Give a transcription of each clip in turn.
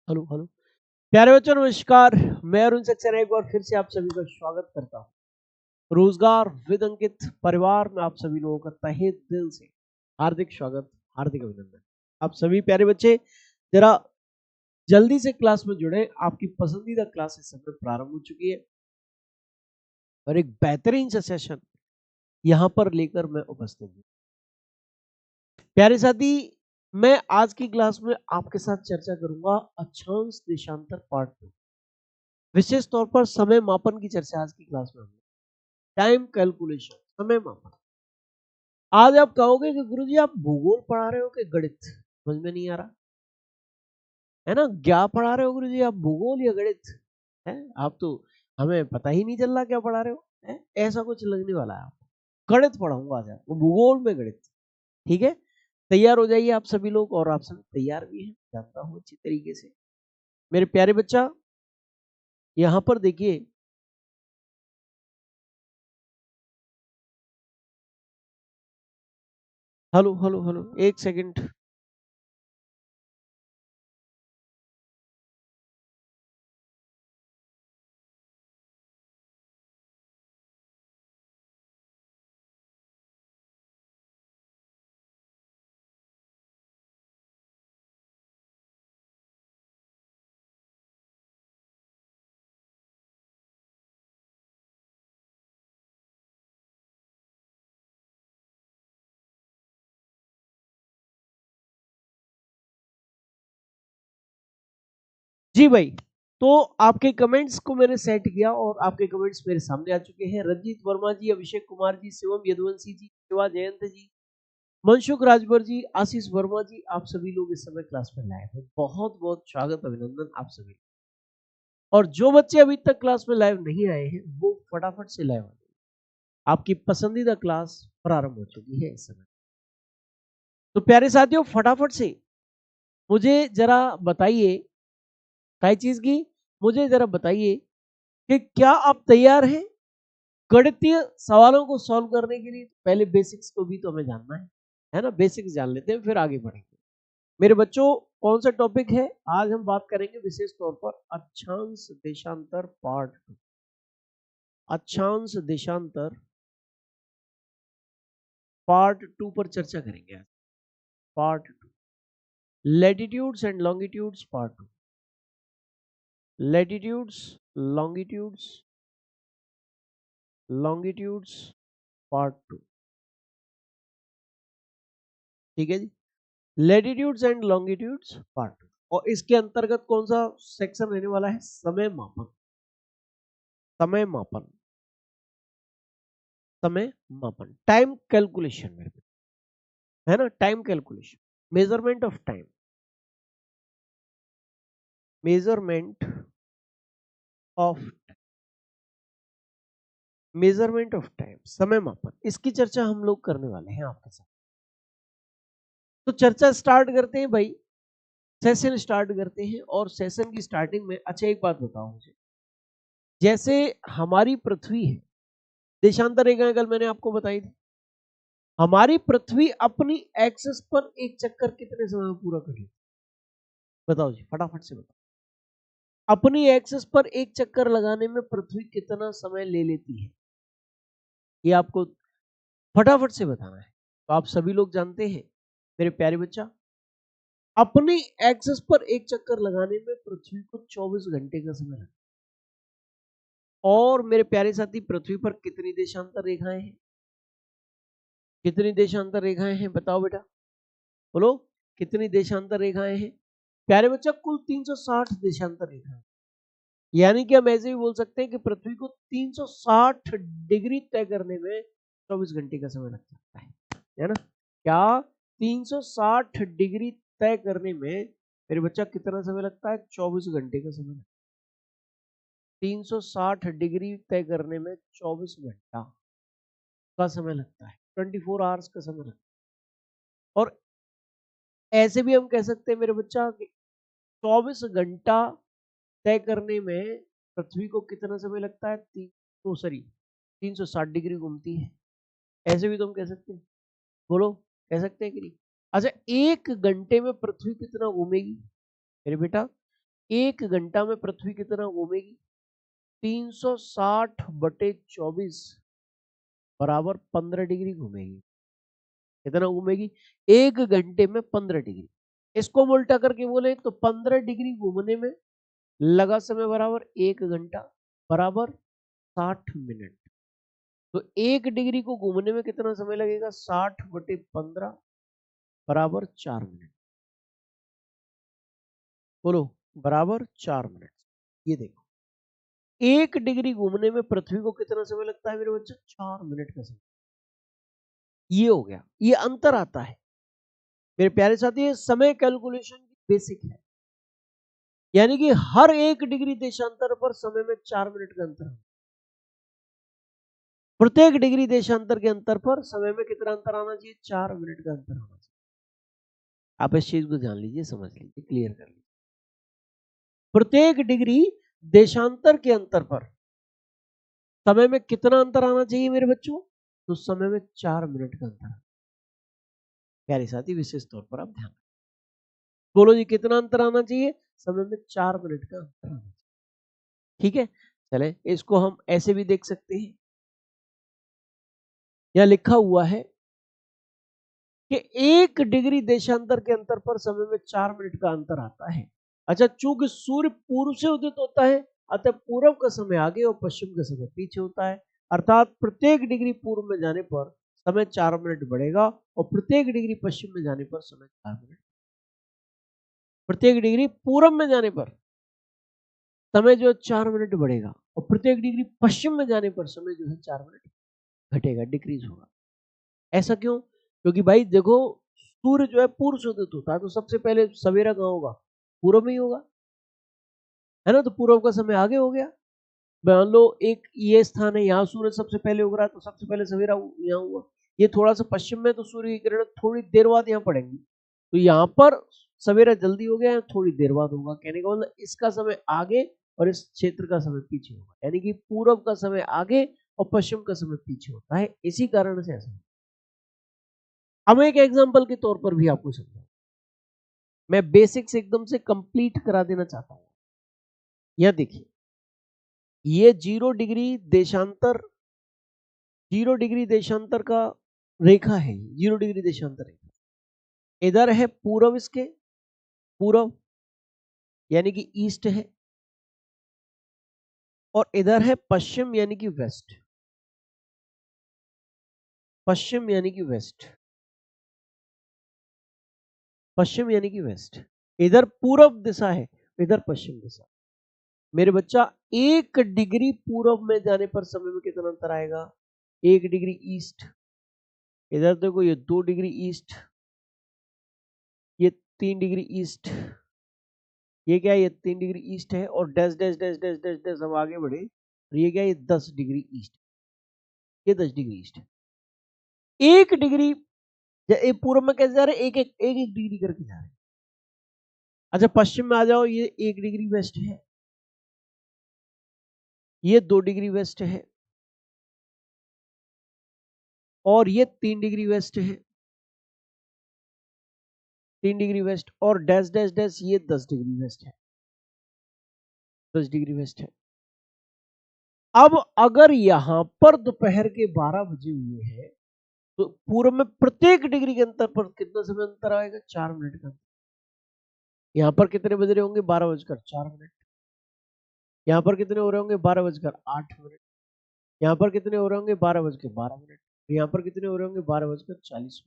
Hello hello. प्यारे बच्चों नमस्कार। मैं अरुण सक्सेना एक बार फिर से आप सभी का स्वागत करता हूँ रोजगार विद अंकित परिवार में। आप सभी लोगों का तहे दिल से हार्दिक स्वागत, हार्दिक अभिनंदन। आप सभी प्यारे बच्चे जरा जल्दी से क्लास में जुड़े। आपकी पसंदीदा क्लास इस समय प्रारंभ हो चुकी है और एक बेहतरीन सा सेशन यहाँ पर लेकर मैं उपस्थित हूँ। प्यारे साथी, मैं आज की क्लास में आपके साथ चर्चा करूंगा अक्षांश देशांतर पार्ट 2। विशेष तौर पर समय मापन की चर्चा आज की क्लास में होगी। टाइम कैलकुलेशन, समय मापन। आज आप कहोगे कि गुरुजी आप भूगोल पढ़ा रहे हो कि गणित, समझ में नहीं आ रहा है ना। क्या पढ़ा रहे हो गुरुजी आप, भूगोल या गणित है? आप तो हमें पता ही नहीं चल रहा क्या पढ़ा रहे हो है? ऐसा कुछ लगने वाला है। आप गणित पढ़ाऊंगा आज आपको, भूगोल में गणित। ठीक है, तैयार हो जाइए आप सभी लोग, और आप सभी तैयार भी हैं जानता हूं अच्छी तरीके से। मेरे प्यारे बच्चा यहाँ पर देखिए, हेलो हेलो हेलो, एक सेकंड। जी भाई, तो आपके कमेंट्स को मैंने सेट किया और आपके कमेंट्स मेरे सामने आ चुके हैं। रंजीत वर्मा जी, अभिषेक कुमार जी, शिवम यदुवंशी जी, शिवा जयंत जी, मनसुख राजभर जी, आशीष वर्मा जी, आप सभी लोग इस समय क्लास में लाइव हैं। बहुत बहुत स्वागत, अभिनंदन आप सभी। और जो बच्चे अभी तक क्लास में लाइव नहीं आए हैं वो फटाफट से लाइव आ जाए। आपकी पसंदीदा क्लास प्रारंभ हो चुकी है इस समय। तो प्यारे साथियों, फटाफट से मुझे जरा बताइए कई चीज की, मुझे जरा बताइए कि क्या आप तैयार हैं गणितीय सवालों को सॉल्व करने के लिए। पहले बेसिक्स को भी तो हमें जानना है ना। बेसिक्स जान लेते हैं फिर आगे बढ़ेंगे। मेरे बच्चों, कौन सा टॉपिक है आज हम बात करेंगे विशेष तौर पर अक्षांश देशांतर पार्ट 2। अक्षांश देशांतर पार्ट 2 पर चर्चा करेंगे आज। Part 2, latitudes and longitudes part 2। Latitudes, longitudes, longitudes part 2। ठीक है जी, लैटिट्यूड्स एंड लॉन्गिट्यूड्स पार्ट 2। और इसके अंतर्गत कौन सा सेक्शन रहने वाला है? समय मापन। समय मापन, समय मापन, टाइम कैलकुलेशन मेरे पे, है ना। Time calculation, measurement of time, measurement of measurement of time, समय मापन, इसकी चर्चा हम लोग करने वाले हैं आपके साथ। तो चर्चा स्टार्ट करते हैं भाई, सेशन स्टार्ट करते हैं। और सेशन की स्टार्टिंग में अच्छा एक बात बताओ मुझे, जैसे हमारी पृथ्वी है, देशांतर रेखाएं कल मैंने आपको बताई थी। हमारी पृथ्वी अपनी एक्सिस पर एक चक्कर कितने समय में पूरा कर लेती? बताओ जी, फटाफट से बताओ। अपनी एक्सिस पर एक चक्कर लगाने में पृथ्वी कितना समय ले लेती है, ये आपको फटाफट से बताना है। तो आप सभी लोग जानते हैं मेरे प्यारे बच्चा, अपनी एक्सिस पर एक चक्कर लगाने में पृथ्वी को 24 घंटे का समय लगता है। और मेरे प्यारे साथी, पृथ्वी पर कितनी देशांतर रेखाएं हैं? कितनी देशांतर रेखाएं हैं बताओ बेटा, बोलो। कितनी देशांतर रेखाएं हैं प्यारे बच्चा? कुल 360 देशांतर रेखाएं। यानी कि हम ऐसे भी बोल सकते हैं कि पृथ्वी को 360 डिग्री तय करने में 24 घंटे का समय लग सकता है ना। क्या 360 डिग्री तय करने में मेरे बच्चा कितना समय लगता है? 24 घंटे का समय लगता है। 360 डिग्री तय करने में 24 घंटा का समय लगता है, 24 आवर्स का समय लगता है। और ऐसे भी हम कह सकते हैं मेरे बच्चा कि 24 घंटा तय करने में पृथ्वी को कितना समय लगता है? सॉरी, 360 डिग्री घूमती है। ऐसे भी तो हम कह सकते हैं, बोलो, कह सकते हैं कि नहीं? अच्छा, 1 घंटे में पृथ्वी कितना घूमेगी मेरे बेटा? 1 घंटा में पृथ्वी कितना घूमेगी? 360/24 बराबर 15 डिग्री घूमेगी। कितना घूमेगी? 1 घंटे में 15 डिग्री। इसको उल्टा करके बोले तो 15 डिग्री घूमने में लगा समय बराबर 1 घंटा बराबर 60 मिनट। तो 1 डिग्री को घूमने में कितना समय लगेगा? 60/15 बराबर 4 मिनट। बोलो, बराबर 4 मिनट। ये देखो, 1 डिग्री घूमने में पृथ्वी को कितना समय लगता है मेरे बच्चे? 4 मिनट का समय। ये हो गया, ये अंतर आता है मेरे प्यारे साथी। ये समय कैलकुलेशन की बेसिक है, यानी कि हर 1 डिग्री देशांतर पर समय में 4 मिनट का अंतर है। प्रत्येक डिग्री देशांतर के अंतर पर समय में कितना अंतर आना चाहिए? 4 मिनट का अंतर आना चाहिए। आप इस चीज को जान लीजिए, समझ लीजिए, क्लियर कर लीजिए। प्रत्येक डिग्री देशांतर के अंतर पर समय में कितना अंतर आना चाहिए मेरे बच्चों? तो समय में 4 मिनट का अंतर। प्यारे साथी, विशेष तौर पर आप ध्यान, बोलो जी, कितना अंतर आना चाहिए? समय में 4 मिनट का अंतर आना चाहिए। ठीक है, चले इसको हम ऐसे भी देख सकते हैं। यह लिखा हुआ है कि 1 डिग्री देशांतर के अंतर पर समय में 4 मिनट का अंतर आता है। अच्छा, चूंकि सूर्य पूर्व से उदित होता है, अतः पूर्व का समय आगे और पश्चिम का समय पीछे होता है। अर्थात प्रत्येक डिग्री पूर्व में जाने पर समय 4 मिनट बढ़ेगा और प्रत्येक डिग्री पश्चिम में जाने पर समय 4 मिनट। प्रत्येक डिग्री पूर्व में जाने पर समय जो है 4 मिनट बढ़ेगा और प्रत्येक डिग्री पश्चिम में जाने पर समय जो है 4 मिनट घटेगा, डिक्रीज होगा। ऐसा क्यों? क्योंकि भाई देखो, सूर्य जो है पूर्व से उदित होता है, तो सबसे पहले सवेरा कहाँ होगा? पूर्व में ही होगा, है ना? तो पूर्व का समय आगे हो गया। मान लो एक ये स्थान है, यहाँ सूर्य सबसे पहले उग रहा है, तो सबसे पहले सवेरा यहाँ हुआ। ये थोड़ा सा पश्चिम में, तो सूर्य की किरण थोड़ी देर बाद यहाँ पड़ेंगी, तो यहाँ पर सवेरा जल्दी हो गया, थोड़ी देर बाद होगा। कहने का मतलब इसका समय आगे और इस क्षेत्र का समय पीछे होगा, यानी कि पूर्व का समय आगे और पश्चिम का समय पीछे होता है, इसी कारण से ऐसा। अब एक एग्जांपल के तौर पर भी आपको समझाऊं, मैं बेसिक्स एकदम से कंप्लीट करा देना चाहता हूं। यह देखिए, ये 0 डिग्री देशांतर का रेखा है, 0 डिग्री देशांतर रेखा। इधर है पूर्व, इसके पूर्व यानी कि ईस्ट है, और इधर है पश्चिम यानी कि वेस्ट। पश्चिम यानी कि वेस्ट, पश्चिम यानी कि वेस्ट। इधर पूर्व दिशा है, इधर पश्चिम दिशा। मेरे बच्चा, 1 डिग्री पूर्व में जाने पर समय में कितना अंतर आएगा? 1 डिग्री ईस्ट। इधर देखो, ये 2 डिग्री ईस्ट, ये 3 डिग्री ईस्ट, ये क्या है? ये 3 डिग्री ईस्ट है, और dash dash dash dash dash dash हम आगे बढ़े, और ये क्या है? ये 10 डिग्री ईस्ट, ये 10 डिग्री ईस्ट है। 1 डिग्री पूर्व में कैसे जा रहे हैं? एक एक एक एक डिग्री करके जा रहे हैं। अच्छा, पश्चिम में आ जाओ, ये 1 डिग्री वेस्ट है, ये 2 डिग्री वेस्ट है, और ये 3 डिग्री वेस्ट है, 3 डिग्री वेस्ट, और डैश डैश डैश ये 10 डिग्री वेस्ट है, 10 डिग्री वेस्ट है। अब अगर यहां पर दोपहर के 12 बजे हुए हैं, तो पूर्व में प्रत्येक डिग्री के अंतर पर कितना समय अंतर आएगा? 4 मिनट का। यहाँ पर कितने बज रहे होंगे? 12:04। यहाँ पर कितने हो रहे होंगे? 12:08। यहाँ पर कितने हो रहे होंगे? 12:12। यहाँ पर कितने हो रहे होंगे? 12:40।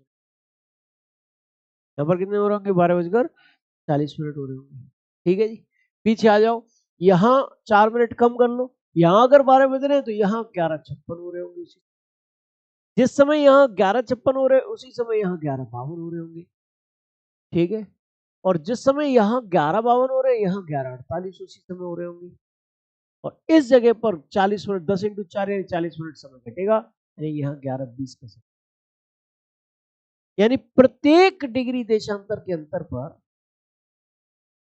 यहाँ पर कितने हो रहे होंगे? 12:40 हो रहे होंगे। ठीक है जी, पीछे आ जाओ, यहाँ 4 मिनट कम कर लो। यहाँ अगर 12 बज रहे हैं, तो यहाँ 11:56 हो रहे होंगे। उसी जिस समय यहाँ 11:56 हो रहे हैं, उसी समय यहाँ 11:52 हो रहे होंगे। ठीक है, और जिस समय यहाँ 11:52 हो रहे हैं, यहाँ 11:48 उसी समय हो रहे होंगे। और इस जगह पर 40 मिनट, 10 × 4 यानी 40 मिनट समय घटेगा, यानी यहाँ 11:20 का समय। यानी प्रत्येक डिग्री देशांतर के अंतर पर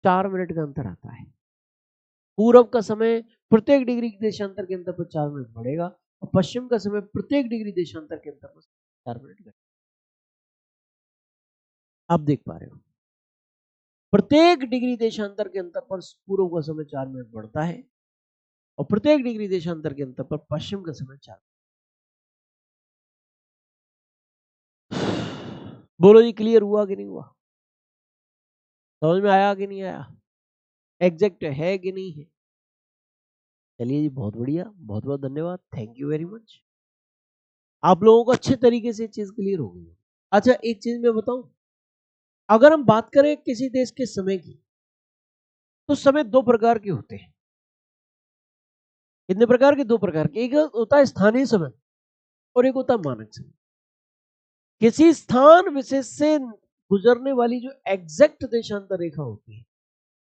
4 मिनट का अंतर आता है। पूर्व का समय प्रत्येक डिग्री देशांतर के अंतर पर 4 मिनट बढ़ेगा, और पश्चिम का समय प्रत्येक डिग्री देशांतर के अंतर पर 4 मिनट घटेगा। आप देख पा रहे हो, प्रत्येक डिग्री देशांतर के अंतर पर पूर्व का समय 4 मिनट बढ़ता है और प्रत्येक डिग्री देशांतर के अंतर पर पश्चिम का समय 4। बोलो जी, क्लियर हुआ कि नहीं हुआ? समझ में आया कि नहीं आया? एग्जैक्ट है कि नहीं है? चलिए जी, बहुत बढ़िया, बहुत बहुत धन्यवाद, थैंक यू वेरी मच। आप लोगों को अच्छे तरीके से चीज क्लियर हो गई। अच्छा, एक चीज मैं बताऊं, अगर हम बात करें किसी देश के समय की, तो समय दो प्रकार के होते हैं। कितने प्रकार के? दो प्रकार के। एक होता है स्थानीय समय और एक होता है मानक समय। किसी स्थान विशेष से गुजरने वाली जो एग्जैक्ट देशांतर रेखा होती है,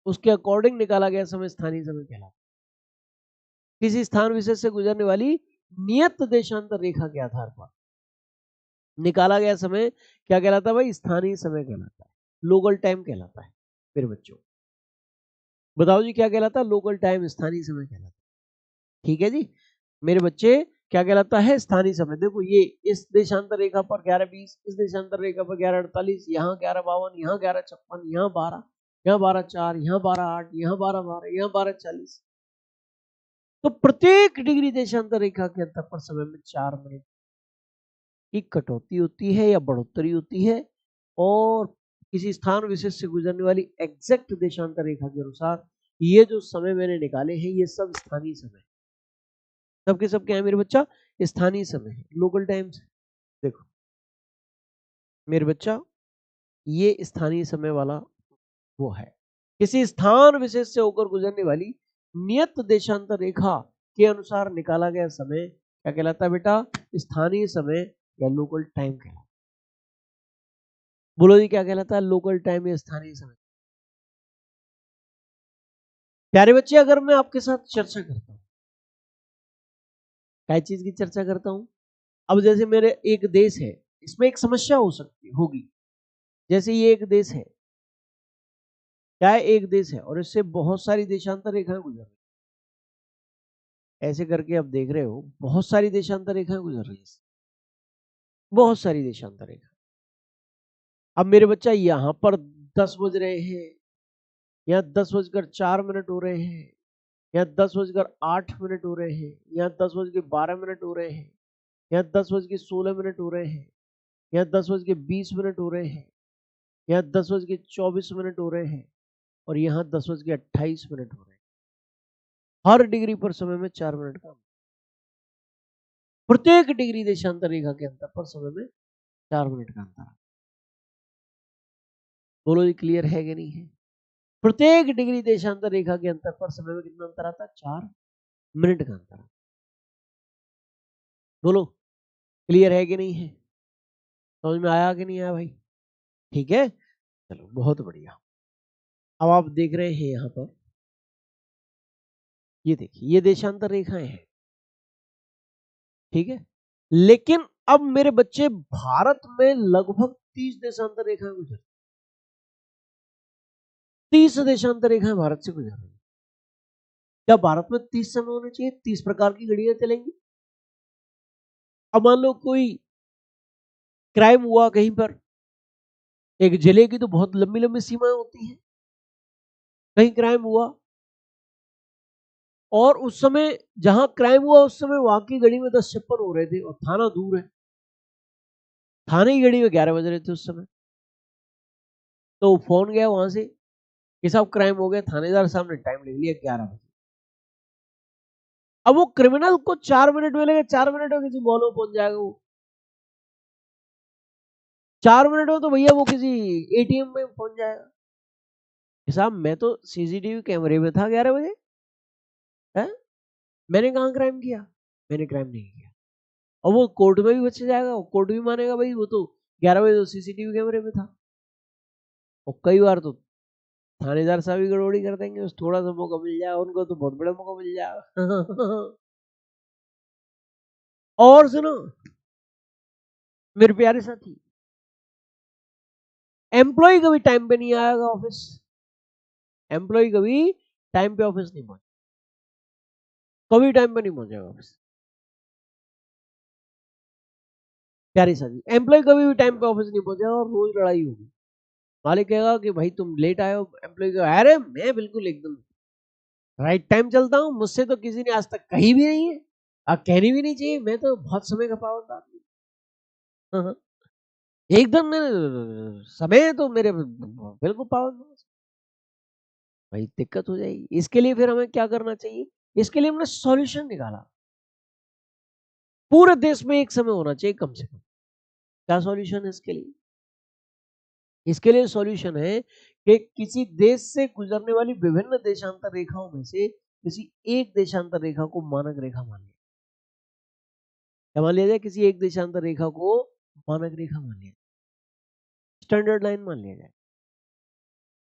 उसके अकॉर्डिंग निकाला गया समय स्थानीय समय कहलाता है। किसी स्थान विशेष से गुजरने वाली नियत देशांतर रेखा के आधार पर निकाला गया समय क्या कहलाता है भाई? स्थानीय समय कहलाता है, लोकल टाइम कहलाता है। मेरे बच्चों बताओ जी, क्या कहलाता है? लोकल टाइम, स्थानीय समय कहलाता है। ठीक है जी मेरे बच्चे, क्या कहलाता है? स्थानीय समय। देखो, ये इस देशांतर रेखा पर 11:20, इस देशांतर रेखा पर 11:48, यहाँ 11:52, यहाँ 11:56, यहाँ 12, यहाँ 12:04, यहाँ 12:08, यहाँ 12:12, यहाँ 12:40। तो प्रत्येक डिग्री देशांतर रेखा के अंतर पर समय में 4 मिनट की कटौती होती है या बढ़ोतरी होती है, और किसी स्थान विशेष से गुजरने वाली एग्जैक्ट देशांतर रेखा के अनुसार ये जो समय मैंने निकाले हैं, ये सब स्थानीय समय, सबके सब क्या है मेरे बच्चा? स्थानीय समय है, लोकल टाइम से। देखो मेरे बच्चा, ये स्थानीय समय वाला वो है, किसी स्थान विशेष से होकर गुजरने वाली नियत देशांतर रेखा के अनुसार निकाला गया समय क्या कहलाता है बेटा? स्थानीय समय या लोकल टाइम कहलाता है। बोलो जी, क्या कहलाता है? लोकल टाइम या स्थानीय समय। प्यारे बच्चे, अगर मैं आपके साथ चर्चा करता हूँ, क्या चीज की चर्चा करता हूँ? अब जैसे मेरे एक देश है, इसमें एक समस्या हो सकती होगी। जैसे ये एक देश है, क्या है? एक देश है और इससे बहुत सारी देशांतर रेखाएं गुजर रही, ऐसे करके आप देख रहे हो बहुत सारी देशांतर रेखाएं गुजर रही है, बहुत सारी देशांतर रेखा। अब मेरे बच्चा, यहाँ पर 10 बज रहे हैं, यहाँ 10:04 हो रहे हैं, यहाँ 10:08 हो रहे हैं, यहाँ 10:12 हो रहे हैं, यहाँ 10:16 हो रहे हैं, यहाँ 10:20 हो रहे हैं, यहाँ 10:24 हो रहे हैं, और यहाँ 10:28 हो रहे हैं। हर डिग्री पर समय में 4 मिनट का, प्रत्येक डिग्री देशांतर रेखा के अंतर पर समय में 4 मिनट का अंतर। बोलो ये क्लियर है कि नहीं है? प्रत्येक डिग्री देशांतर रेखा के अंतर पर समय में कितना अंतर आता है? 4 मिनट का अंतर। बोलो क्लियर है कि नहीं है? समझ में आया कि नहीं आया भाई? ठीक है, चलो बहुत बढ़िया। अब आप देख रहे हैं यहाँ पर, ये देखिए, ये देशांतर रेखाएं हैं, ठीक है। लेकिन अब मेरे बच्चे, भारत में लगभग 30 देशांतर रेखाएं गुजर, 30 देशांतर रेखाएं भारत से गुजर रही है। क्या भारत में 30 समय होने चाहिए? 30 प्रकार की घड़ियां चलेंगी। अब मान लो कोई क्राइम हुआ कहीं पर, एक जिले की तो बहुत लंबी लंबी सीमाएं होती हैं, कहीं क्राइम हुआ और उस समय जहां क्राइम हुआ उस समय वहां की घड़ी में 10:56 हो रहे थे और थाना दूर है, थाने की घड़ी में 11 बज रहे थे उस समय। तो फोन गया वहां से कि साहब क्राइम हो गया, थानेदार साहब ने टाइम लिख लिया 11 बजे। अब वो क्रिमिनल को 4 मिनट मिलेंगे, 4 मिनट में किसी मॉल में पहुंच जाएगा वो, 4 मिनट में तो भैया वो किसी एटीएम में पहुंच जाएगा। साहब मैं तो सीसीटीवी कैमरे में था 11 बजे, है? मैंने कहाँ क्राइम किया? मैंने क्राइम नहीं किया। और वो कोर्ट में भी बच जाएगा, वो कोर्ट भी मानेगा भाई वो तो 11 बजे तो सीसीटीवी कैमरे में था। और कई बार तो थानेदार साहब ही गड़बड़ी कर देंगे, बस थोड़ा सा मौका मिल जाए उनको तो बहुत बड़ा मौका मिल जाएगा। और सुनो मेरे प्यारे साथी, एम्प्लॉय कभी टाइम पे नहीं आएगा ऑफिस, एम्प्लॉय कभी टाइम पे ऑफिस नहीं पहुंचे, कभी टाइम पे नहीं पहुंचेगा ऑफिस। प्यारे साथी, एम्प्लॉय कभी भी टाइम पे ऑफिस नहीं पहुंचेगा और रोज लड़ाई होगी। मालिक कहेगा कि भाई तुम लेट आए हो, एम्प्लॉय कहेगा अरे मैं बिल्कुल एकदम राइट टाइम चलता हूँ, मुझसे तो किसी ने आज तक कही भी नहीं है, कहनी भी नहीं चाहिए, मैं तो बहुत समय का पाबंद आदमी। हाँ, हाँ, एकदम समय तो मेरे बिल्कुल पाबंद हूँ। भाई दिक्कत हो जाएगी। इसके लिए फिर हमें क्या करना चाहिए? इसके लिए हमने सॉल्यूशन निकाला। पूरे देश में एक समय होना चाहिए कम से कम। क्या सॉल्यूशन है इसके लिए? इसके लिए सॉल्यूशन है कि किसी देश से गुजरने वाली विभिन्न देशांतर रेखाओं में से किसी एक देशांतर रेखा को मानक रेखा मान लिया। क्या मान लिया जाए? किसी एक देशांतर रेखा को मानक रेखा मान लिया, स्टैंडर्ड लाइन मान लिया जाए।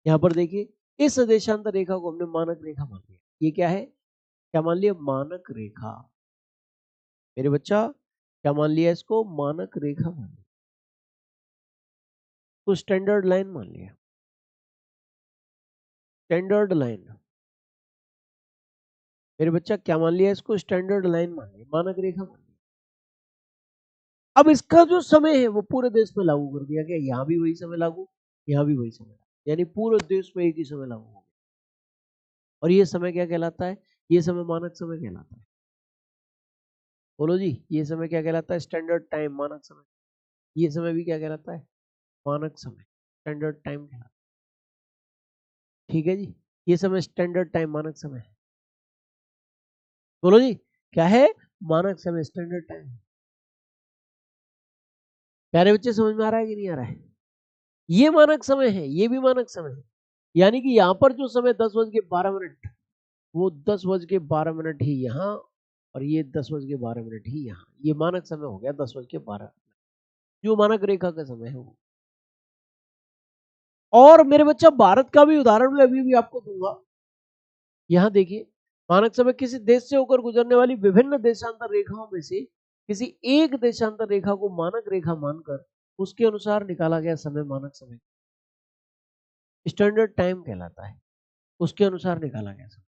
यहाँ पर देखिए, इस देशांतर रेखा को हमने मानक रेखा मान लिया। ये क्या है? क्या मान लिया? मानक रेखा। मेरे बच्चा क्या मान लिया? इसको मानक रेखा मान लिया, तो स्टैंडर्ड लाइन मान लिया, स्टैंडर्ड लाइन। मेरे बच्चा क्या मान लिया? इसको स्टैंडर्ड लाइन मान लिया, मानक रेखा मान लिया। अब इसका जो समय है वो पूरे देश में लागू कर दिया गया। यहाँ भी वही समय लागू, यहाँ भी वही समय, यानी पूरे देश में एक ही समय लागू हो गया। और ये समय क्या कहलाता है? ये समय मानक समय कहलाता है। बोलो जी, ये समय क्या कहलाता है? स्टैंडर्ड टाइम, मानक समय। ये समय भी क्या कहलाता है? मानक समय, स्टैंडर्ड टाइम कहलाता है। ठीक है जी, ये समय स्टैंडर्ड टाइम, मानक समय है। बोलो जी, क्या है? मानक समय, स्टैंडर्ड टाइम। प्यारे बच्चे समझ में आ रहा है कि नहीं आ रहा है? ये मानक समय है, ये भी मानक समय है। यानी कि यहाँ पर जो समय 10:12, वो 10:12 ही यहाँ, और ये 10:12 ही यहाँ। ये मानक समय हो गया 10:12, जो मानक रेखा का समय है वो। और मेरे बच्चा भारत का भी उदाहरण मैं अभी भी आपको दूंगा। यहाँ देखिए, मानक समय किसी देश से होकर गुजरने वाली विभिन्न देशांतर रेखाओं में से किसी एक देशांतर रेखा को मानक रेखा मानकर उसके अनुसार निकाला गया समय मानक समय, स्टैंडर्ड टाइम कहलाता है। उसके अनुसार निकाला गया समय।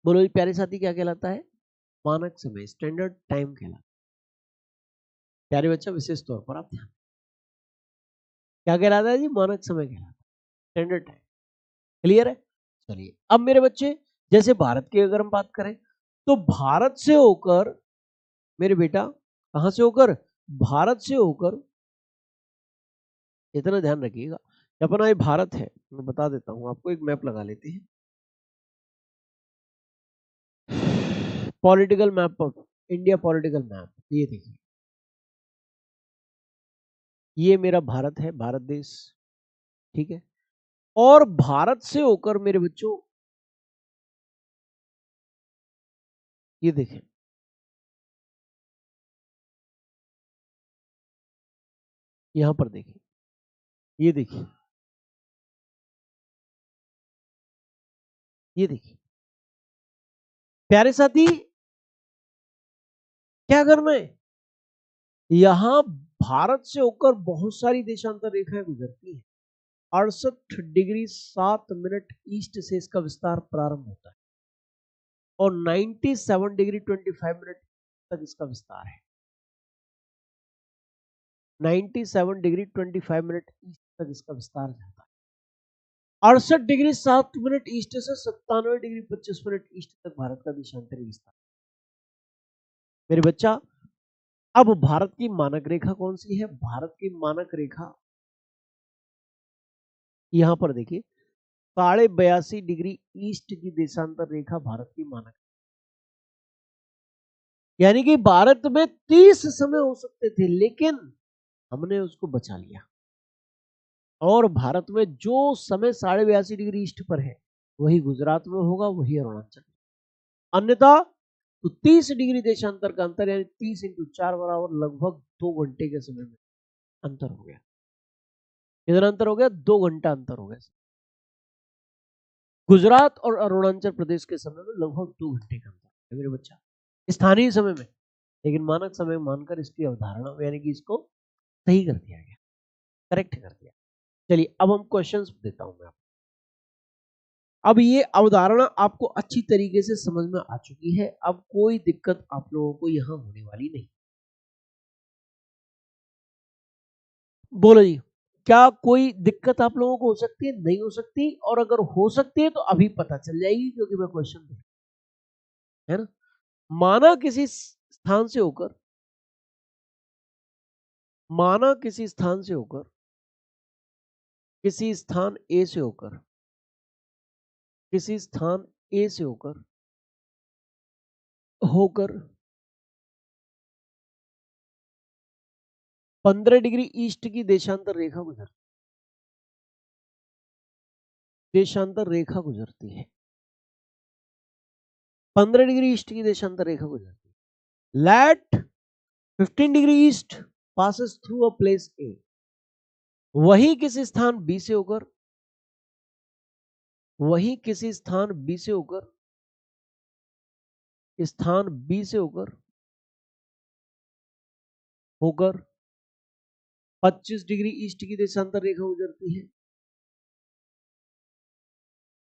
बोलो ये प्यारे साथी क्या कहलाता है? मानक समय, स्टैंडर्ड टाइम कहलाता है। प्यारे बच्चा विशेष तौर पर आप ध्यान, क्या कहलाता है जी? मानक समय कहलाता है, स्टैंडर्ड टाइम। क्लियर है? चलिए अब मेरे बच्चे, जैसे भारत की अगर हम बात करें, तो भारत से होकर मेरे बेटा, कहां से होकर? भारत से होकर, इतना ध्यान रखिएगा, अपना ये भारत है, मैं बता देता हूं आपको, एक मैप लगा लेते हैं। Political map of India, political map, ये देखिए, ये मेरा भारत है, भारत देश। ठीक है, और भारत से होकर मेरे बच्चों, ये देखें, यहां पर देखिए, ये देखिए, ये देखिए प्यारे साथी, क्या करना है? यहां भारत से होकर बहुत सारी देशांतर रेखाएं गुजरती हैं। 68 डिग्री 7 मिनट ईस्ट से इसका विस्तार प्रारंभ होता है, और 97 डिग्री 25 मिनट तक इसका विस्तार है। 97 डिग्री 25 मिनट ईस्ट तक इसका विस्तार जाता है। 68 डिग्री 7 मिनट ईस्ट से 97 डिग्री 25 मिनट ईस्ट तक भारत का देशांतरी विस्तार। मेरे बच्चा, अब भारत की मानक रेखा कौन सी है? भारत की मानक रेखा यहां पर देखिए, 82.5 डिग्री ईस्ट की देशांतर रेखा भारत की मानक, यानी कि भारत में 30 समय हो सकते थे, लेकिन हमने उसको बचा लिया। और भारत में जो समय 82.5 डिग्री ईस्ट पर है, वही गुजरात में होगा, वही अरुणाचल। अन्यथा तो 30 डिग्री देशांतर का अंतर, यानी 30 × 4 बराबर लगभग 2 घंटे के समय में अंतर हो गया। कितना अंतर हो गया? 2 घंटा अंतर हो गया। गुजरात और अरुणाचल प्रदेश के समय में लगभग 2 घंटे का अंतर है मेरे बच्चा, स्थानीय समय में। लेकिन मानक समय मानकर इसकी अवधारणा, यानी कि इसको सही कर दिया गया, करेक्ट कर दिया। चलिए अब हम क्वेश्चंस देता हूं मैं आपको। अब ये अवधारणा आपको अच्छी तरीके से समझ में आ चुकी है, अब कोई दिक्कत आप लोगों को यहां होने वाली नहीं। बोलो जी, क्या कोई दिक्कत आप लोगों को हो सकती है? नहीं हो सकती, और अगर हो सकती है तो अभी पता चल जाएगी, क्योंकि मैं क्वेश्चन दे, है ना। माना किसी स्थान से होकर, माना किसी स्थान से होकर, किसी स्थान ए से होकर, किसी स्थान ए से होकर होकर 15 डिग्री ईस्ट की देशांतर रेखा गुजरती, देशांतर रेखा गुजरती है, 15 डिग्री ईस्ट की देशांतर रेखा गुजरती है। Let 15 degree east passes through a place A, वही किसी स्थान बी से होकर, वही किसी स्थान बी से होकर, स्थान बी से होकर होकर 25 डिग्री ईस्ट की देशांतर रेखा गुजरती है,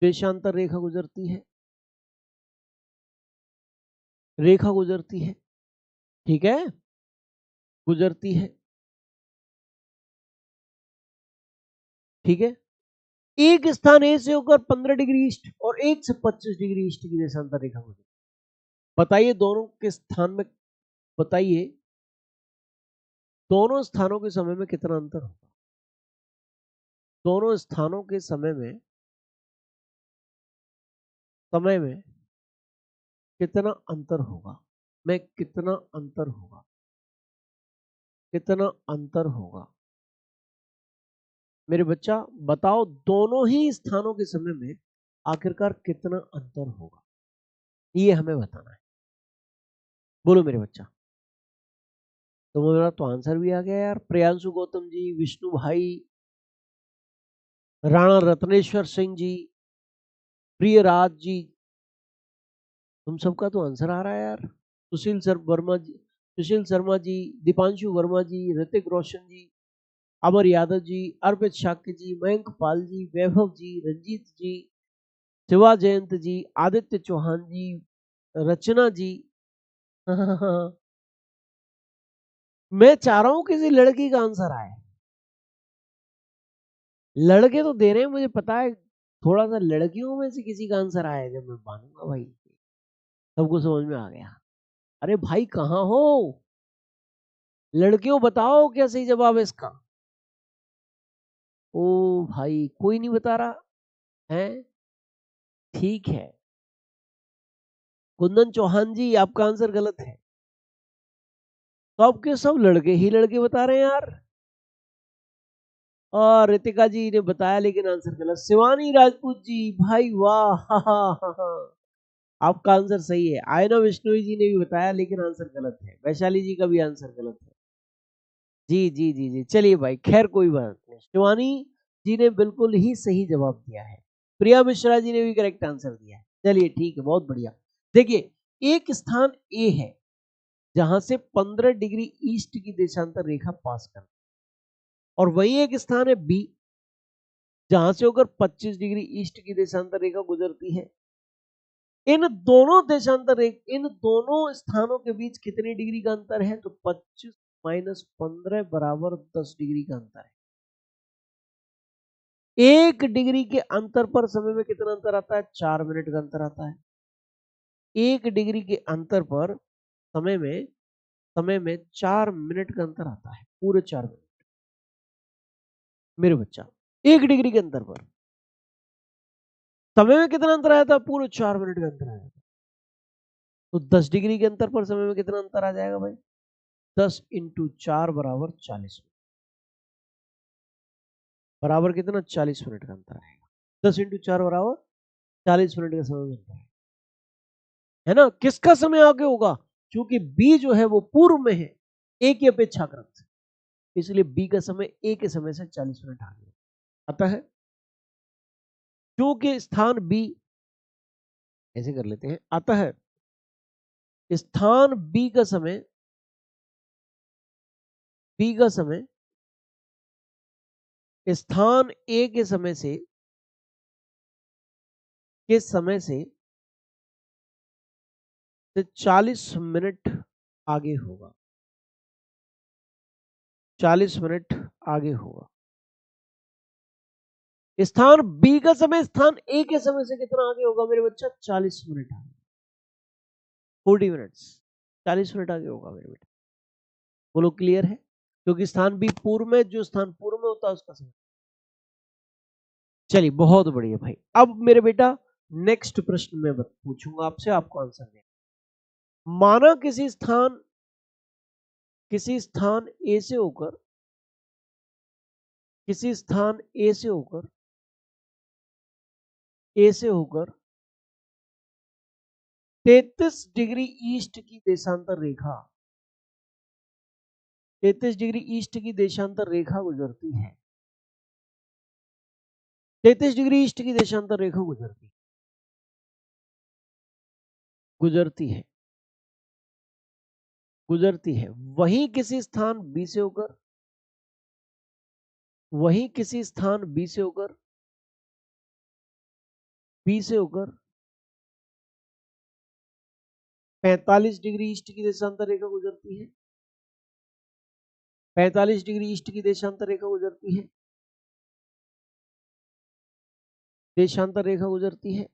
देशांतर रेखा गुजरती है, रेखा गुजरती है, ठीक है, गुजरती है, ठीक है। एक स्थान ए से होकर 15 डिग्री ईस्ट और एक से 25 डिग्री ईस्ट की देशांतर रेखा गुजरती है। बताइए दोनों के स्थान में, बताइए दोनों स्थानों के समय में कितना अंतर होगा? दोनों स्थानों के समय में कितना अंतर होगा? में कितना अंतर होगा? कितना अंतर होगा मेरे बच्चा? बताओ, दोनों ही स्थानों के समय में आखिरकार कितना अंतर होगा, ये हमें बताना है। बोलो मेरे बच्चा। तो मेरा तो आंसर भी आ गया यार। प्रियांशु गौतम जी, विष्णु भाई, राणा रत्नेश्वर सिंह जी, प्रियराज जी, तुम सबका तो आंसर आ रहा है यार। सुशील शर्मा जी, दीपांशु वर्मा जी, ऋतिक रोशन जी, अमर यादव जी, अर्पित शाक्य जी, मयंक पाल जी, वैभव जी, रंजीत जी, शिवा जयंत जी, आदित्य चौहान जी, रचना जी। मैं चाह रहा हूं किसी लड़की का आंसर आए। लड़के तो दे रहे हैं, मुझे पता है, थोड़ा सा लड़कियों में से किसी का आंसर आए जब मैं मानूंगा भाई। सबको समझ में आ गया। अरे भाई कहाँ हो लड़कियों? बताओ क्या सही जवाब है इसका। ओ भाई कोई नहीं बता रहा है। ठीक है कुंदन चौहान जी, आपका आंसर गलत है। तो आपके सब लड़के ही लड़के बता रहे हैं यार। और रितिका जी ने बताया लेकिन आंसर गलत। शिवानी राजपूत जी, भाई वाह, हा, हा, हा, हा। आपका आंसर सही है। आयना विष्णोई जी ने भी बताया लेकिन आंसर गलत है। वैशाली जी का भी आंसर गलत है। जी जी जी जी, चलिए भाई, खैर कोई बात नहीं। शिवानी जी ने बिल्कुल ही सही जवाब दिया है। प्रिया मिश्रा जी ने भी करेक्ट आंसर दिया है। चलिए ठीक है, बहुत बढ़िया। देखिए, एक स्थान ए है जहां से 15 डिग्री ईस्ट की देशांतर रेखा पास कर, और वही एक स्थान है बी जहां से होकर 25 डिग्री ईस्ट की देशांतर रेखा गुजरती है। इन दोनों स्थानों के बीच कितनी डिग्री का अंतर है? तो 25 माइनस 15 बराबर 10 डिग्री का अंतर है। 1 डिग्री के अंतर पर समय में कितना अंतर आता है? 4 मिनट का अंतर आता है। 1 डिग्री के अंतर पर समय में 4 मिनट का अंतर आता है, पूरे 4 मिनट मेरे बच्चा। 1 डिग्री के अंतर पर समय में कितना अंतर आया था? पूरे 4 मिनट का अंतर आया था। तो 10 डिग्री के अंतर पर समय में कितना अंतर आ जाएगा भाई? 10 इंटू 4 बराबर 40 मिनट। बराबर कितना? 40 मिनट का अंतर आएगा। 10 इंटू 4 बराबर 40 मिनट का समय में अंतर है ना। किसका समय आगे होगा? क्योंकि बी जो है वो पूर्व में है ए की अपेक्षाकृत, इसलिए बी का समय ए के समय से 40 मिनट आगे। अतः क्योंकि स्थान बी, ऐसे कर लेते हैं, अतः स्थान बी का समय, बी का समय स्थान ए के समय से, के समय से 40 मिनट आगे होगा। 40 मिनट आगे होगा। स्थान बी का समय स्थान ए के समय से कितना आगे होगा मेरे बच्चा? 40 मिनट आगे, 40 मिनट्स, 40 मिनट आगे होगा मेरे बेटा। बोलो क्लियर है? क्योंकि स्थान बी पूर्व में, जो स्थान पूर्व में होता है उसका समय। चलिए बहुत बढ़िया भाई। अब मेरे बेटा नेक्स्ट प्रश्न में पूछूंगा आपसे, आपको आंसर देना। माना किसी स्थान ए से होकर, किसी स्थान ए से होकर 33 डिग्री ईस्ट की देशांतर रेखा, 33 डिग्री ईस्ट की देशांतर रेखा गुजरती है, 33 डिग्री ईस्ट की देशांतर रेखा गुजरती है। वहीं किसी स्थान बी से होकर, 45 डिग्री ईस्ट की देशांतर रेखा गुजरती है, 45 डिग्री ईस्ट की देशांतर रेखा गुजरती है, देशांतर रेखा गुजरती है,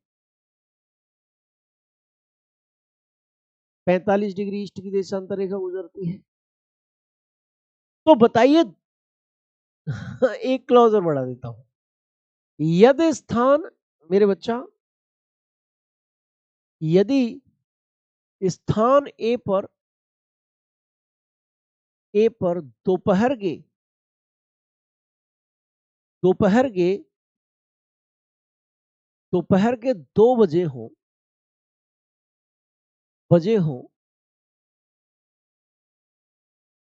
45 डिग्री ईस्ट की देशांतर रेखा गुजरती है। तो बताइए, एक क्लॉज और बढ़ा देता हूं, यदि स्थान मेरे बच्चा, यदि स्थान ए पर दोपहर के 2 बजे हो,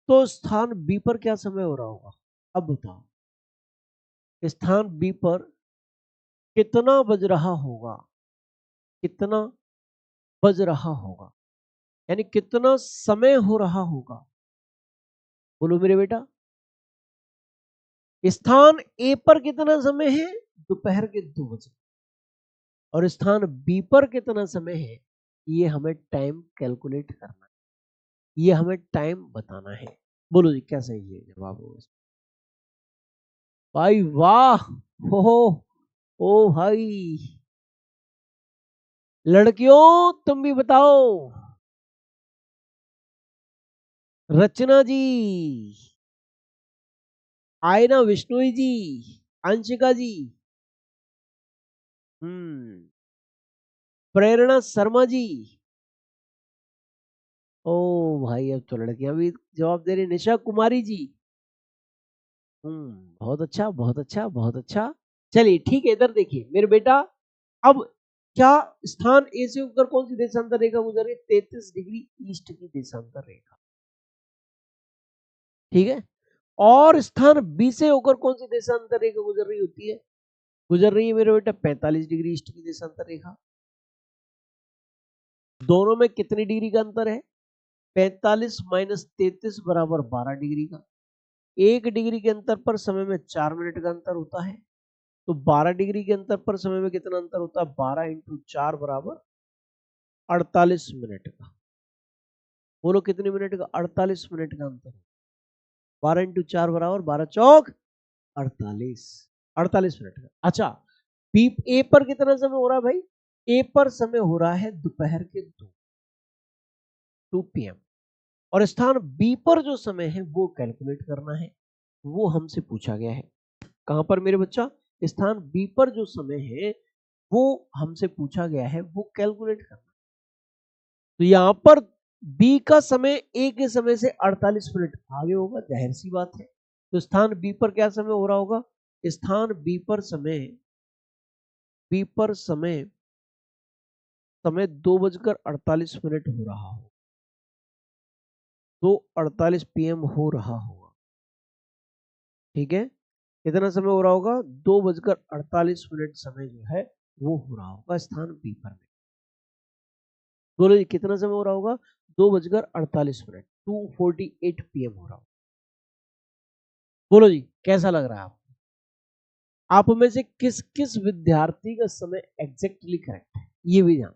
तो स्थान बी पर क्या समय हो रहा होगा? अब बताओ, स्थान बी पर कितना बज रहा होगा? कितना बज रहा होगा, यानी कितना समय हो रहा होगा? बोलो मेरे बेटा, स्थान ए पर कितना समय है? दोपहर के 2 बजे। और स्थान बी पर कितना समय है? ये हमें टाइम कैलकुलेट करना है, ये हमें टाइम बताना है। बोलो जी क्या सही है जवाब होगा? भाई वाह, हो ओ भाई, लड़कियों तुम भी बताओ। रचना जी, आयना विश्नोई जी, अंशिका जी, प्रेरणा शर्मा जी, ओ भाई अब तो लड़कियां भी जवाब दे रही, निशा कुमारी जी, बहुत अच्छा बहुत अच्छा बहुत अच्छा। चलिए ठीक है, इधर देखिए मेरे बेटा, अब क्या स्थान ए से होकर कौन सी देशांतर रेखा गुजर रही है? 33 डिग्री ईस्ट की देशांतर रेखा, ठीक है। और स्थान बी से होकर कौन सी देशांतर रेखा गुजर रही होती है? गुजर रही है मेरे बेटा 45 डिग्री ईस्ट की देशांतर रेखा। दोनों में कितनी डिग्री का अंतर है? 45 माइनस 33 बराबर 12 डिग्री का। 1 डिग्री के अंतर पर समय में 4 मिनट का अंतर होता है, तो 12 डिग्री के अंतर पर समय में कितना अंतर होता है? 12 इंटू 4 बराबर 48 मिनट का। बोलो कितने मिनट का? 48 मिनट का अंतर। 12 इंटू 4 बराबर 12 चौक 48, 48 मिनट का। अच्छा, बी ए पर कितना समय हो रहा है भाई? ए पर समय हो रहा है दोपहर के 2 PM। और स्थान बी पर जो समय है वो कैलकुलेट करना है, वो हमसे पूछा गया है। कहां पर मेरे बच्चा? स्थान बी पर जो समय है वो हमसे पूछा गया है, वो कैलकुलेट करना। तो यहां पर बी का समय ए के समय से 48 मिनट आगे होगा, जाहिर सी बात है। तो स्थान बी पर क्या समय हो रहा होगा? स्थान बी पर समय 2:48 हो रहा हो, 2:48 PM हो रहा होगा, ठीक है। कितना समय हो रहा होगा? 2:48 समय जो है वो हो रहा होगा स्थान बी पर में। बोलो जी कितना समय हो रहा होगा? 2:48, 2:48 PM हो रहा होगा। बोलो जी कैसा लग रहा है आपको? आप में से किस किस विद्यार्थी का समय एग्जैक्टली करेक्ट है, ये भी ध्यान।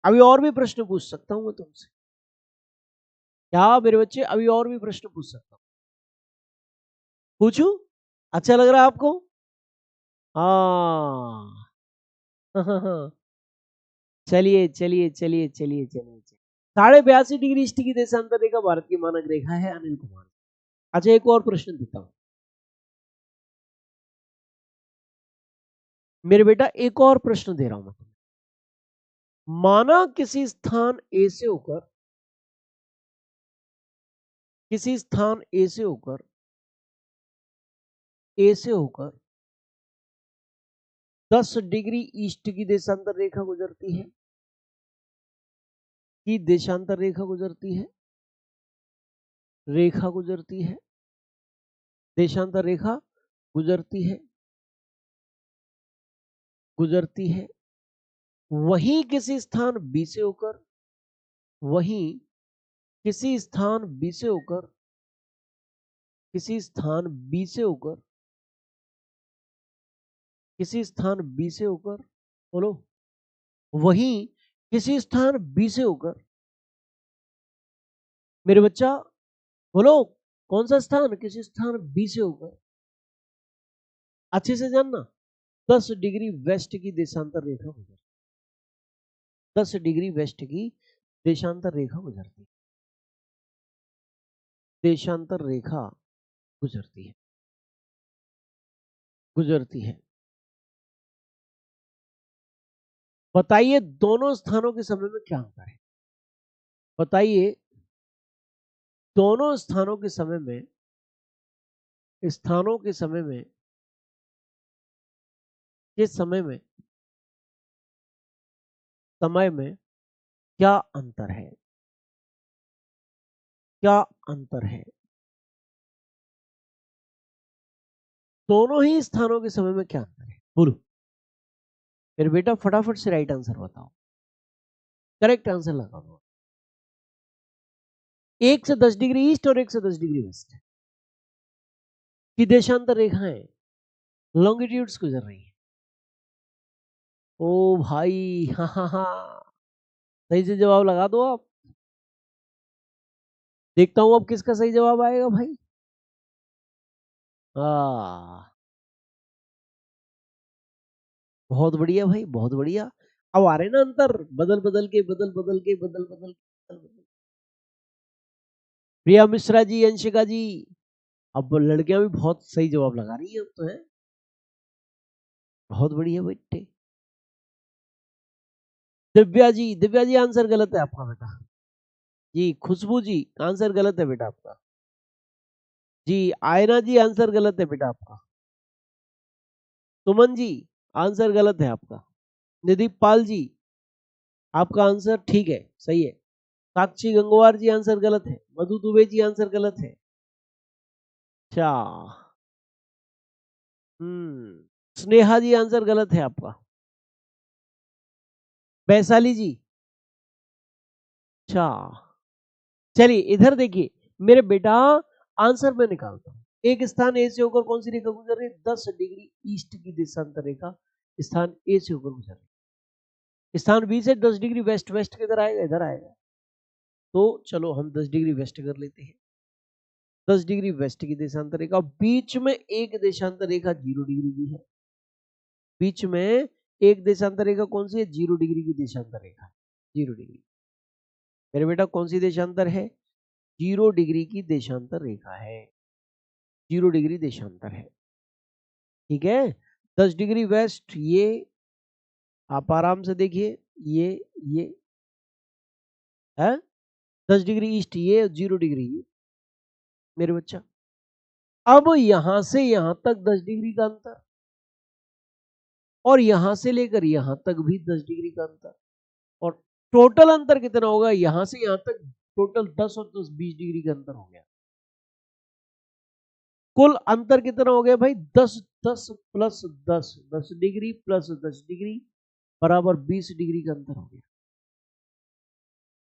अभी और भी प्रश्न पूछ सकता हूं मैं तुमसे, क्या मेरे बच्चे? अभी और भी प्रश्न पूछ सकता हूं, पूछूं? अच्छा लग रहा है आपको? हाँ चलिए चलिए चलिए चलिए चलिए 82.5 डिग्री ईस्ट की देशांतर रेखा भारत की मानक रेखा है अनिल कुमार। अच्छा एक और प्रश्न देता हूं मेरे बेटा, एक और प्रश्न दे रहा हूं मैं तुम्हें। माना किसी स्थान ए से होकर किसी स्थान ए से होकर 10 डिग्री ईस्ट की देशांतर रेखा गुजरती है देशांतर रेखा गुजरती है देशांतर रेखा गुजरती है वहीं किसी स्थान बी से होकर वहीं किसी स्थान बी से होकर किसी स्थान बी से होकर किसी स्थान बी से होकर बोलो वहीं किसी स्थान बी से होकर मेरे बच्चा बोलो कौन सा स्थान किसी स्थान बी से होकर अच्छे से जानना 10 डिग्री वेस्ट की देशांतर रेखा गुजरती 10 डिग्री वेस्ट की देशांतर रेखा गुजरती देशांतर रेखा गुजरती है बताइए दोनों स्थानों के समय में क्या अंतर है बताइए दोनों स्थानों के समय में किस समय में क्या अंतर है दोनों ही स्थानों के समय में क्या अंतर है बोलो फिर बेटा फटाफट से राइट आंसर बताओ करेक्ट आंसर लगा दो 1 से 10 डिग्री ईस्ट और 1 से 10 डिग्री वेस्ट की देशांतर रेखाएं लॉन्गिट्यूड्स गुजर रही है ओ भाई हाँ हाँ हाँ सही से जवाब लगा दो आप देखता हूं अब किसका सही जवाब आएगा भाई बहुत बढ़िया भाई बहुत बढ़िया अब आ रहे ना अंतर बदल बदल के प्रिया मिश्रा जी अंशिका जी अब लड़कियां भी बहुत सही जवाब लगा रही हैं अब तो है बहुत बढ़िया बेटे दिव्या जी आंसर गलत है आपका बेटा जी खुशबू जी आंसर गलत है बेटा आपका जी आयना जी आंसर गलत है बेटा आपका सुमन जी आंसर गलत है आपका निधि पाल जी आपका आंसर ठीक है सही है साक्षी गंगवार जी आंसर गलत है मधु दुबे जी आंसर गलत है अच्छा स्नेहा जी आंसर गलत है आपका वैशाली जी अच्छा चलिए इधर देखिए मेरे बेटा आंसर मैं निकालता हूं एक स्थान ए से होकर कौन सी रेखा गुजर रही है 10 डिग्री ईस्ट की देशांतर रेखा स्थान ए से होकर गुजर रही है स्थान बी से 10 डिग्री वेस्ट वेस्ट किधर आएगा इधर आएगा तो चलो हम 10 डिग्री वेस्ट कर लेते हैं 10 डिग्री वेस्ट की देशांतर रेखा बीच में एक देशांतर रेखा 0 डिग्री की है बीच में एक देशांतर रेखा कौन सी है 0 डिग्री की देशांतर रेखा 0 डिग्री मेरे बेटा कौन सी देशांतर है 0 डिग्री की देशांतर रेखा है 0 डिग्री देशांतर है ठीक है 10 डिग्री वेस्ट ये आप आराम से देखिए ये है 10 डिग्री ईस्ट ये 0 डिग्री ये मेरे बच्चा अब यहां से यहां तक 10 डिग्री का अंतर और यहां से लेकर यहां तक भी 10 डिग्री का अंतर और टोटल अंतर कितना होगा यहां से यहां तक टोटल 10 और 10 20 डिग्री का अंतर हो गया कुल अंतर कितना हो गया भाई 10 10 प्लस 10 10 डिग्री प्लस 10 डिग्री बराबर 20 डिग्री का अंतर हो गया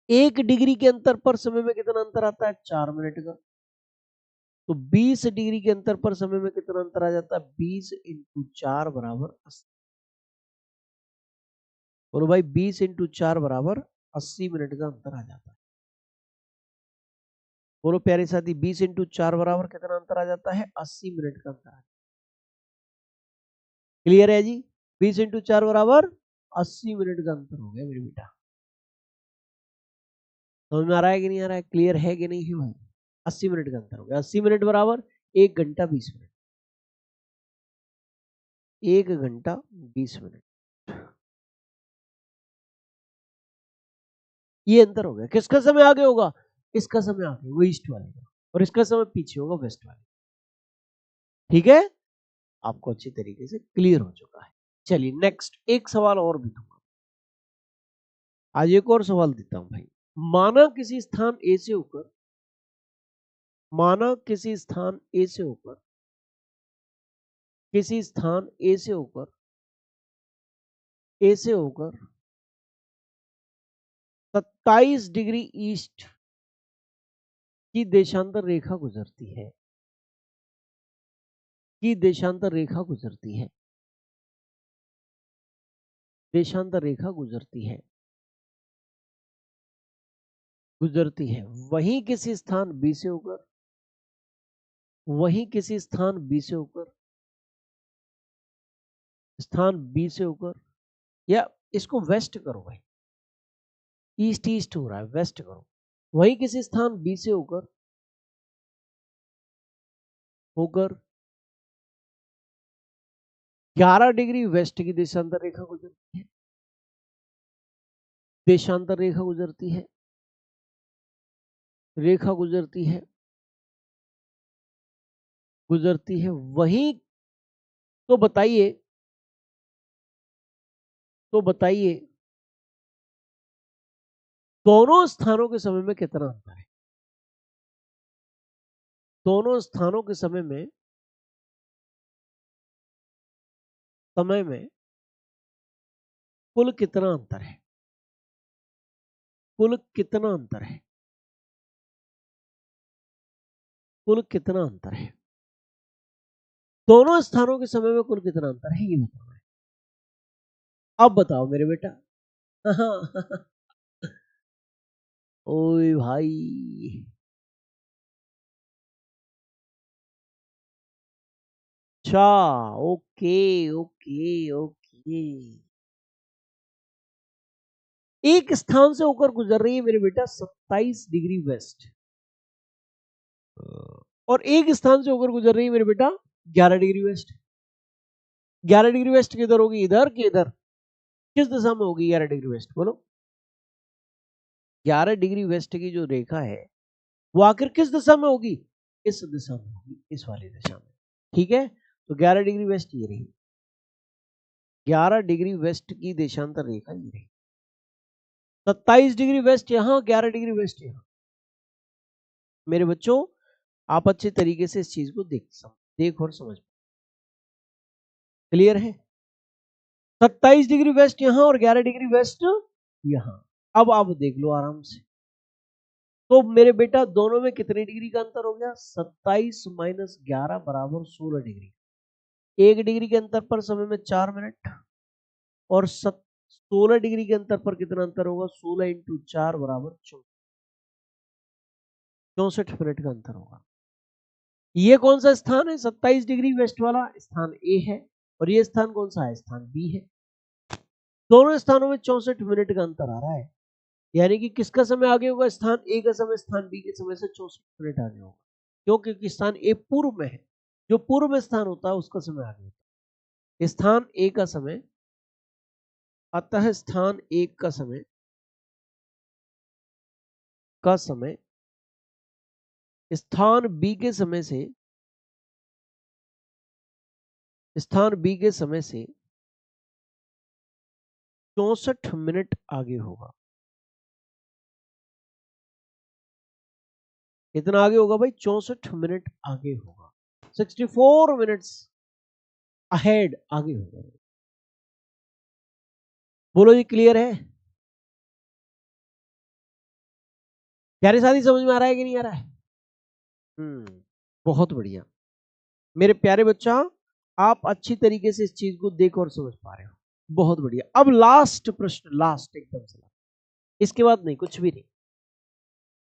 1 डिग्री के अंतर पर समय में कितना अंतर आता है 4 मिनट का तो 20 डिग्री के अंतर पर समय में कितना अंतर आ जाता है 20 इंटू 4 बराबर 80 बोलो भाई 20 इंटू 4 बराबर 80 मिनट का अंतर आ जाता है बोलो प्यारे साथी 20 इंटू 4 बराबर कितना अंतर आ जाता है 80 मिनट का अंतर आ जाता है क्लियर है जी? 20 इंटू 4 बराबर 80 मिनट का अंतर हो गया मेरे बेटा। समझ में आ रहा है कि नहीं आ रहा है? क्लियर है कि नहीं है भाई? 80 मिनट का अंतर हो गया। 80 मिनट बराबर 1 घंटा 20 मिनट। 1 घंटा 20 मिनट, ये अंतर हो गया। किसका समय आगे होगा? इसका समय आगे, वो ईस्ट वाले का, और इसका समय पीछे होगा, वेस्ट वाले। ठीक है, आपको अच्छी तरीके से क्लियर हो चुका है। चलिए नेक्स्ट एक सवाल और भी दूंगा आज, एक और सवाल देता हूं भाई। माना किसी स्थान ए से होकर, माना किसी स्थान ए से होकर, किसी स्थान ए से होकर, ए से होकर 27 डिग्री ईस्ट की देशांतर रेखा गुजरती है, की देशांतर रेखा गुजरती है, देशांतर रेखा गुजरती है, गुजरती है। वहीं किसी स्थान बी से होकर, वहीं किसी स्थान बी से होकर, स्थान बी से होकर, या इसको वेस्ट करो भाई, ईस्ट ईस्ट हो रहा है, वेस्ट करो। वहीं किसी स्थान बी से होकर, होकर 11 डिग्री वेस्ट की देशांतर रेखा गुजरती है, देशांतर रेखा गुजरती है, रेखा गुजरती है, गुजरती है। वहीं तो बताइए, तो बताइए दोनों स्थानों के समय में कितना अंतर है? दोनों स्थानों के समय में, समय में कुल कितना अंतर है? कुल कितना अंतर है? कुल कितना अंतर है? दोनों स्थानों के समय में कुल कितना अंतर है, ये बताओ। अब बताओ मेरे बेटा। ओए भाई, अच्छा, ओके ओके ओके। एक स्थान से होकर गुजर रही है मेरे बेटा 27 डिग्री वेस्ट, और एक स्थान से होकर गुजर रही है मेरे बेटा 11 डिग्री वेस्ट। 11 डिग्री वेस्ट किधर होगी, इधर कि इधर? किस दिशा में होगी 11 डिग्री वेस्ट, बोलो? 11 डिग्री वेस्ट की जो रेखा है वो आखिर किस दिशा में होगी? इस दिशा में होगी, इस वाली दिशा में। ठीक है, तो 11 डिग्री वेस्ट ये रही, 11 डिग्री वेस्ट की देशांतर रेखा ये रही। 27 डिग्री वेस्ट यहां, 11 डिग्री वेस्ट यहां। मेरे बच्चों, आप अच्छे तरीके से इस चीज को देख और समझ। क्लियर है? 27 डिग्री वेस्ट यहां और 11 डिग्री वेस्ट यहां। अब आप देख लो आराम से। तो मेरे बेटा दोनों में कितने डिग्री का अंतर हो गया? 27 माइनस 11 बराबर 16 डिग्री। 1 डिग्री के अंतर पर समय में 4 मिनट, और 16 डिग्री के अंतर पर कितना अंतर होगा? 16 इंटू 4 बराबर 64 मिनट का अंतर होगा। ये कौन सा स्थान है? 27 डिग्री वेस्ट वाला स्थान ए है, और ये स्थान कौन सा है? स्थान बी है। दोनों स्थानों में 64 मिनट का अंतर आ रहा है, यानी कि किसका समय आगे होगा? स्थान ए का समय स्थान बी के समय से 64 मिनट आगे होगा। क्यों? क्योंकि स्थान ए पूर्व में है, जो पूर्व में स्थान होता है उसका समय आगे होता है। स्थान ए का समय, अतः स्थान ए का समय, का समय स्थान बी के समय से, स्थान बी के समय से 64 मिनट आगे होगा। कितना आगे होगा भाई? 64 मिनट आगे होगा। 64 मिनट्स अहेड आगे होगा। बोलो जी, क्लियर है? प्यारे साथी, समझ में आ रहा है कि नहीं आ रहा है? बहुत बढ़िया मेरे प्यारे बच्चा, आप अच्छी तरीके से इस चीज को देख और समझ पा रहे हो। बहुत बढ़िया। अब लास्ट प्रश्न, लास्ट एकदम से, इसके बाद नहीं, कुछ भी नहीं।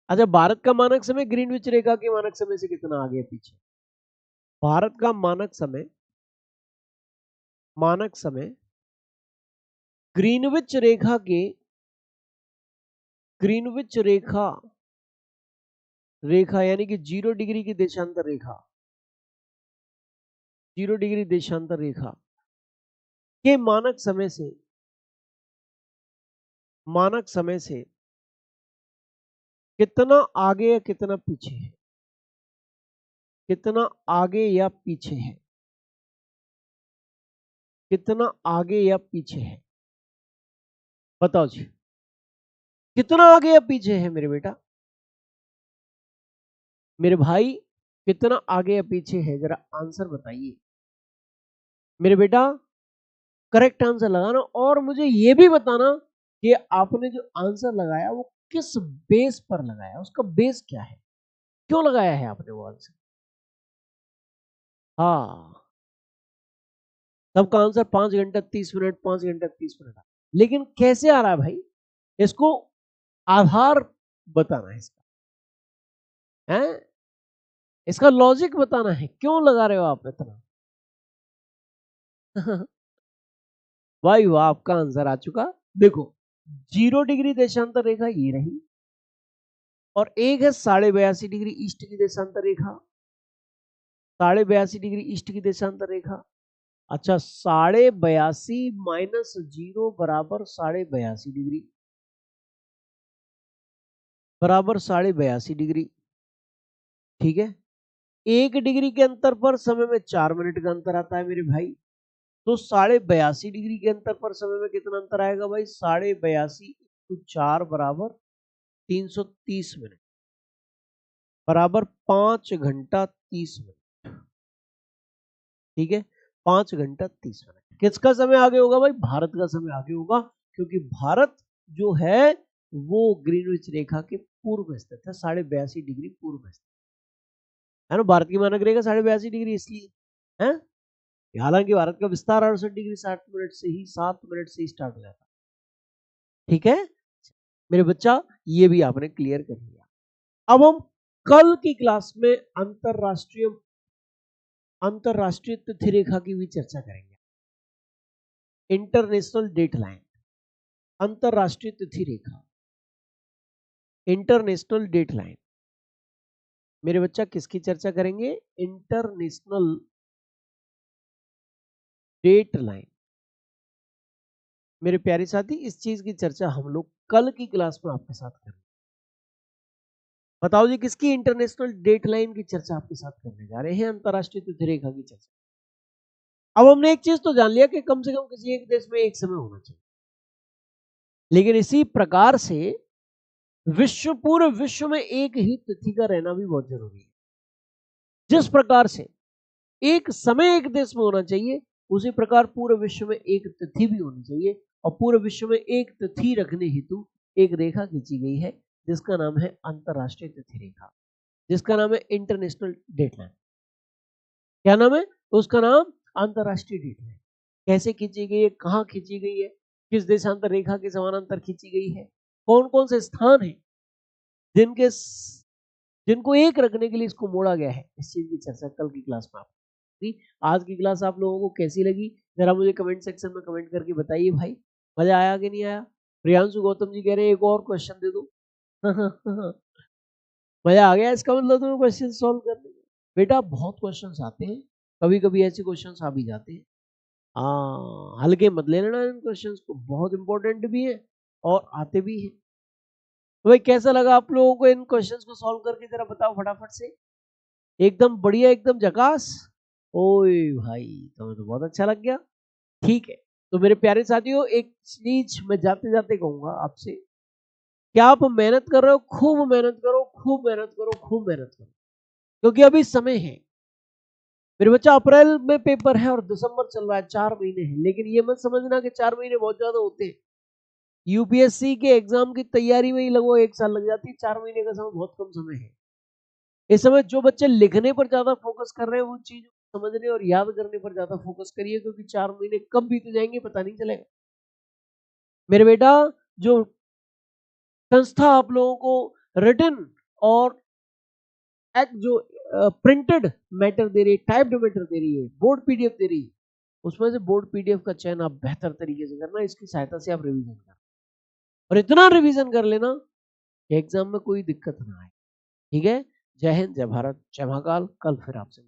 अच्छा, भारत का मानक समय ग्रीनविच रेखा के मानक समय से कितना आगे है पीछे? भारत का मानक समय मानक समय ग्रीनविच रेखा के ग्रीनविच रेखा यानी कि 0 डिग्री की देशांतर रेखा 0 डिग्री देशांतर रेखा के मानक समय से कितना आगे या कितना पीछे है, कितना आगे या पीछे है, कितना आगे या पीछे है, बताओ जी कितना आगे या पीछे है मेरे बेटा, मेरे भाई कितना आगे या पीछे है, जरा आंसर बताइए मेरे बेटा। करेक्ट आंसर लगाना और मुझे ये भी बताना कि आपने जो आंसर लगाया वो किस बेस पर लगाया, उसका बेस क्या है, क्यों लगाया है आपने वो आंसर। हाँ सबका आंसर 5 घंटा 30 मिनट 5 घंटा 30 मिनट, लेकिन कैसे आ रहा है भाई, इसको आधार बताना है इसका है, इसका लॉजिक बताना है, क्यों लगा रहे हो आप इतना। भाई वाह आपका आंसर आ चुका। देखो 0 डिग्री देशांतर रेखा ये रही और एक है 82.5 डिग्री ईस्ट की देशांतर रेखा, 82.5 डिग्री ईस्ट की देशांतर रेखा। अच्छा 82.5 माइनस 0 बराबर 82.5 डिग्री, बराबर 82.5 डिग्री, ठीक है। 1 डिग्री के अंतर पर समय में 4 मिनट का अंतर आता है मेरे भाई, तो 82.5 डिग्री के अंतर पर समय में कितना अंतर आएगा भाई, 82.5 तो 4 बराबर 330 मिनट, बराबर 5 घंटा 30 मिनट, ठीक है 5 घंटा 30 मिनट। किसका समय आगे होगा भाई, भारत का समय आगे होगा, क्योंकि भारत जो है वो ग्रीनविच रेखा के पूर्व में स्थित है, 82.5 डिग्री पूर्व में स्थित है ना। भारत की मानक रेखा 82.5 डिग्री इसलिए है, हालांकि भारत का विस्तार 68 डिग्री 60 मिनट से ही 7 मिनट से ही स्टार्ट हो जाता है, ठीक है मेरे बच्चा, ये भी आपने क्लियर कर लिया। अब हम कल की क्लास में अंतरराष्ट्रीय तिथि रेखा की भी चर्चा करेंगे, इंटरनेशनल डेट लाइन, अंतरराष्ट्रीय तिथि रेखा, इंटरनेशनल डेट लाइन। मेरे बच्चा किसकी चर्चा करेंगे, इंटरनेशनल डेट लाइन। मेरे प्यारे साथी इस चीज की चर्चा हम लोग कल की क्लास में आपके साथ करेंगे। बताओ जी किसकी इंटरनेशनल डेट लाइन की चर्चा आपके साथ करने जा रहे हैं, अंतरराष्ट्रीय तिथि रेखा की चर्चा। अब हमने एक चीज तो जान लिया कि कम से कम किसी एक देश में एक समय होना चाहिए, लेकिन इसी प्रकार से पूरे विश्व में एक ही तिथि का रहना भी बहुत जरूरी है। जिस प्रकार से एक समय एक देश में होना चाहिए, उसी प्रकार पूरे विश्व में एक तिथि भी होनी चाहिए, और पूरे विश्व में एक तिथि रखने हेतु एक रेखा खींची गई है जिसका नाम है अंतरराष्ट्रीय तिथि रेखा, जिसका नाम है इंटरनेशनल डेटलाइन। क्या नाम है उसका, नाम अंतरराष्ट्रीय डेटलाइन। कैसे खींची गई है, कहाँ खींची गई है, किस देशांतर रेखा के समानांतर खींची गई है, कौन कौन से स्थान है जिनको एक रखने के लिए इसको मोड़ा गया है, इस चीज की चर्चा कल की क्लास में आपको। आज की क्लास आप लोगों को कैसी लगी जरा मुझे कमेंट सेक्शन में कमेंट करके बताइए भाई, मजा आया कि नहीं आया। प्रियांशु गौतम जी कह रहे हैं एक और क्वेश्चन दे दो। मजा आ गया इसका मतलब तुम्हें क्वेश्चन सॉल्व करने में। बेटा बहुत क्वेश्चंस आते हैं, कभी कभी ऐसे क्वेश्चंस आ भी जाते हैं, हाँ हल्के मत ले लेना इन क्वेश्चंस को, बहुत इंपॉर्टेंट भी है और आते भी हैं। तो भाई कैसा लगा आप लोगों को इन क्वेश्चंस को सॉल्व करके, जरा बताओ फटाफट से। एकदम बढ़िया एकदम झकास, ओए भाई तुम्हें तो बहुत अच्छा लग गया, ठीक है। तो मेरे प्यारे साथियों एक चीज मैं जाते जाते कहूंगा आपसे, क्या आप मेहनत कर रहे हो, खूब मेहनत करो, खूब मेहनत करो, खूब मेहनत करो, क्योंकि अभी समय है मेरे बच्चा। अप्रैल में पेपर है और दिसंबर चल रहा है, 4 महीने हैं, लेकिन ये मत समझना कि 4 महीने बहुत ज्यादा होते हैं। यूपीएससी के एग्जाम की तैयारी में ही लगभग 1 साल लग जाती है, 4 महीने का समय बहुत कम समय है। इस समय जो बच्चे लिखने पर ज्यादा फोकस कर रहे हैं वो चीज समझने और याद करने पर ज्यादा फोकस करिए, क्योंकि 4 महीने कब बीत जाएंगे पता नहीं चलेगा मेरे बेटा। जो संस्था आप लोगों को रिटन और एक जो प्रिंटेड मैटर दे रही है, टाइप्ड मैटर दे रही है, बोर्ड पीडीएफ दे रही है, उसमें से बोर्ड पीडीएफ का चयन आप बेहतर तरीके से करना, इसकी सहायता से आप रिवीजन करना और इतना रिवीजन कर लेना कि एग्जाम में कोई दिक्कत ना आए। ठीक है, जय हिंद, जय भारत, जय महाकाल। कल फिर आपसे